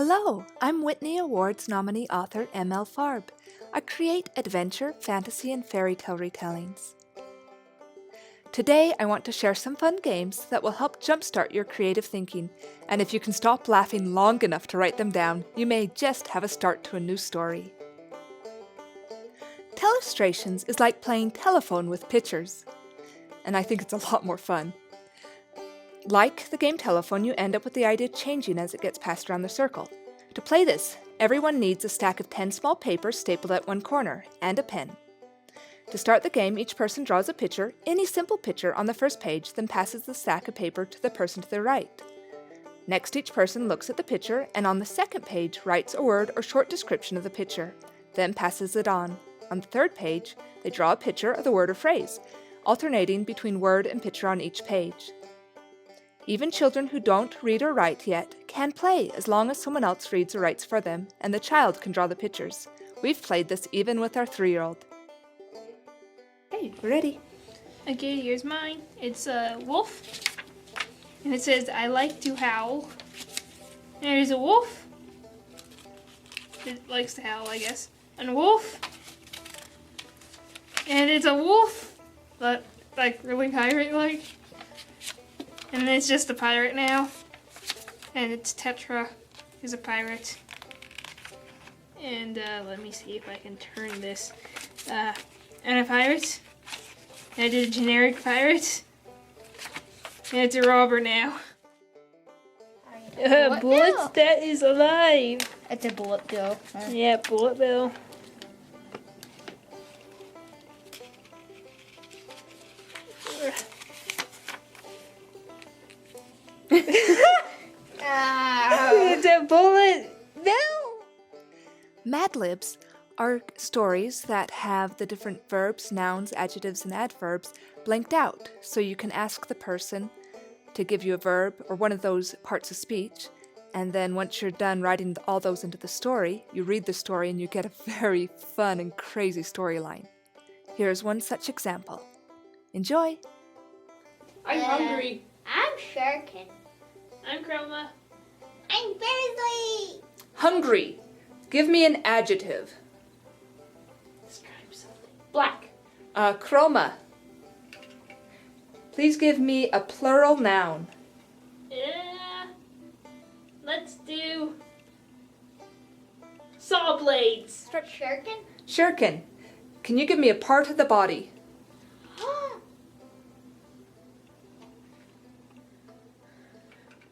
Hello, I'm Whitney Awards nominee author M.L. Farb. I create adventure, fantasy, and fairy tale retellings. Today, I want to share some fun games that will help jumpstart your creative thinking, and if you can stop laughing long enough to write them down, you may just have a start to a new story. Telestrations is like playing telephone with pictures, and I think it's a lot more fun. Like the game telephone, you end up with the idea changing as it gets passed around the circle. To play this, everyone needs a stack of 10 small papers stapled at one corner, and a pen. To start the game, each person draws a picture, any simple picture, on the first page, then passes the stack of paper to the person to their right. Next, each person looks at the picture, and on the second page writes a word or short description of the picture, then passes it on. On the third page, they draw a picture of the word or phrase, alternating between word and picture on each page. Even children who don't read or write yet can play as long as someone else reads or writes for them, and the child can draw the pictures. We've played this even with our 3-year-old. Hey, we're ready. Okay, here's mine. It's a wolf. And it says, I like to howl. And there's a wolf. It likes to howl, I guess. And a wolf. And it's a wolf. But, like, really pirate-like. And it's just a pirate now. And it's Tetra, who's a pirate. And let me see if I can turn this. And a pirate. And I did a generic pirate. And it's a robber now. Bullets that is alive. It's a bullet bill. Yeah, bullet bill. It's a bullet bill. Mad Libs are stories that have the different verbs, nouns, adjectives, and adverbs blanked out, so you can ask the person to give you a verb or one of those parts of speech, and then once you're done writing all those into the story, you read the story and you get a very fun and crazy storyline. Here's one such example. Enjoy! I'm hungry. I'm Shuriken. I'm Chroma. I'm Beardsley. Hungry. Give me an adjective. Describe something. Black. Chroma. Please give me a plural noun. Let's do saw blades. Shuriken. Shuriken. Can you give me a part of the body?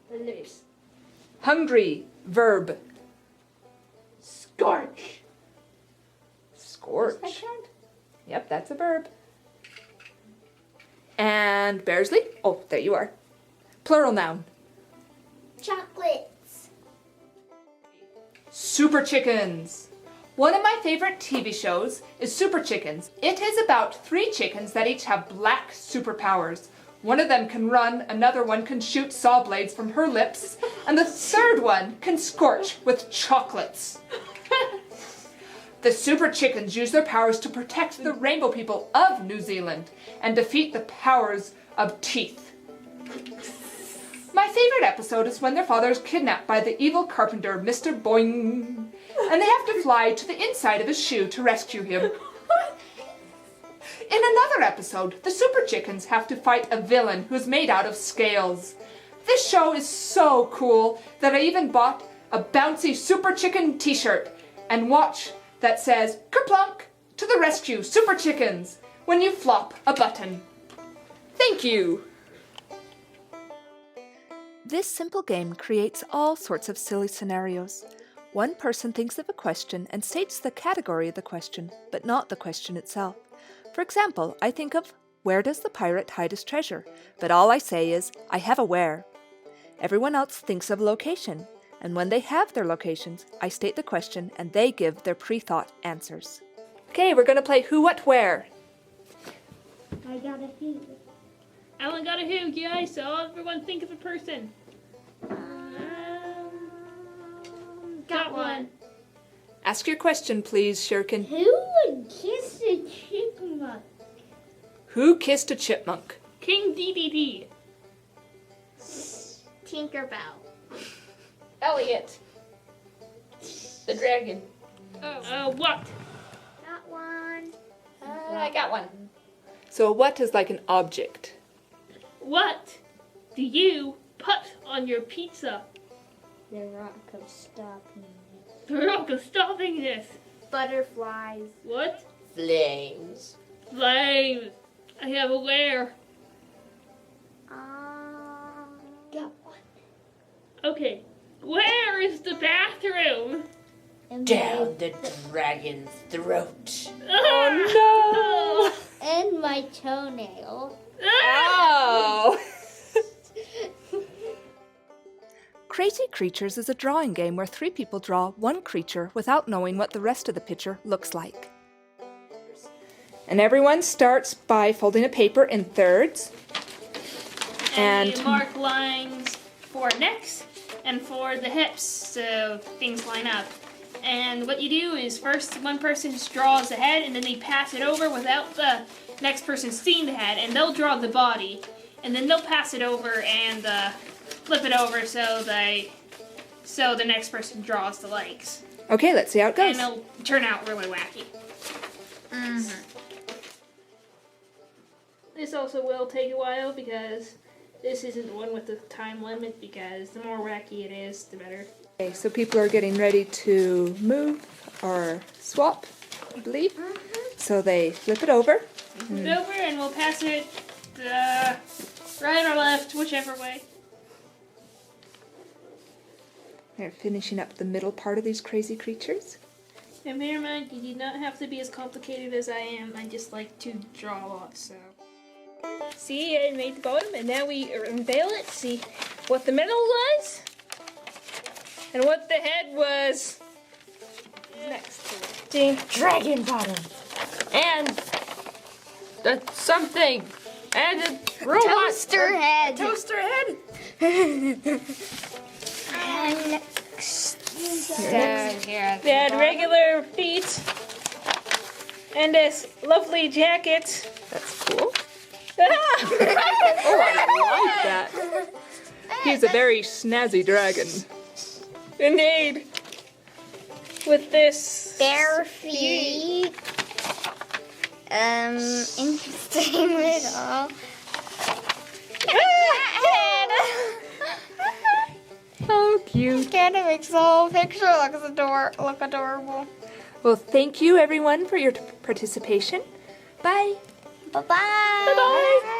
The lips. Hungry. Verb. Scorch. Scorch. Does that count? Yep, that's a verb. And Beardsley? Oh, there you are. Plural noun. Chocolates. Super Chickens. One of my favorite TV shows is Super Chickens. It is about 3 chickens that each have black superpowers. One of them can run, another one can shoot saw blades from her lips, and the third one can scorch with chocolates. The Super Chickens use their powers to protect the rainbow people of New Zealand and defeat the powers of teeth. My favorite episode is when their father is kidnapped by the evil carpenter, Mr. Boing, and they have to fly to the inside of his shoe to rescue him. In another episode, the Super Chickens have to fight a villain who's made out of scales. This show is so cool that I even bought a bouncy Super Chicken t-shirt and watch that says, "Kerplunk, to the rescue, Super Chickens," when you flop a button. Thank you! This simple game creates all sorts of silly scenarios. One person thinks of a question and states the category of the question, but not the question itself. For example, I think of, where does the pirate hide his treasure? But all I say is, I have a where. Everyone else thinks of a location, and when they have their locations, I state the question and they give their pre-thought answers. Okay, we're going to play Who, What, Where. I got a who. Alan got a who, guys, so everyone think of a person. Got one. Ask your question, please, Shuriken. Who would kiss a chipmunk? Who kissed a chipmunk? King DDD. Tinkerbell. Elliot. The dragon. What? Got one. I got one. So a what is like an object. What do you put on your pizza? The rock of stopping. The rock of stopping this. Butterflies. What? Flames. Flames. I have a where. Got one. Okay. Where is the bathroom? Down the dragon's throat. Oh And my toenail. Oh! Crazy Creatures is a drawing game where 3 people draw one creature without knowing what the rest of the picture looks like. And everyone starts by folding a paper in thirds. And you mark lines for necks and for the hips so things line up. And what you do is first one person draws the head and then they pass it over without the next person seeing the head, and they'll draw the body. And then they'll pass it over and flip it over so the next person draws the legs. Okay, let's see how it goes. And it'll turn out really wacky. This also will take a while because this isn't the one with the time limit, because the more wacky it is, the better. Okay, so people are getting ready to move or swap, I believe. So they flip it over. Flip it over and we'll pass it right or left, whichever way. They're finishing up the middle part of these crazy creatures. And bear in mind, you do not have to be as complicated as I am. I just like to draw a lot, so. See, I made the bottom, and now we unveil it, see what the middle was, and what the head was next to it. The dragon bottom. And the something. And the robot. Toaster head. Toaster head. They had regular feet, and this lovely jacket. That's cool. Oh, I like that. He's a very snazzy dragon. Indeed. With this Bare feet. Interesting little. How cute. Kind of makes the whole picture look adorable. Well, thank you everyone for your participation. Bye. Bye-bye. Bye-bye.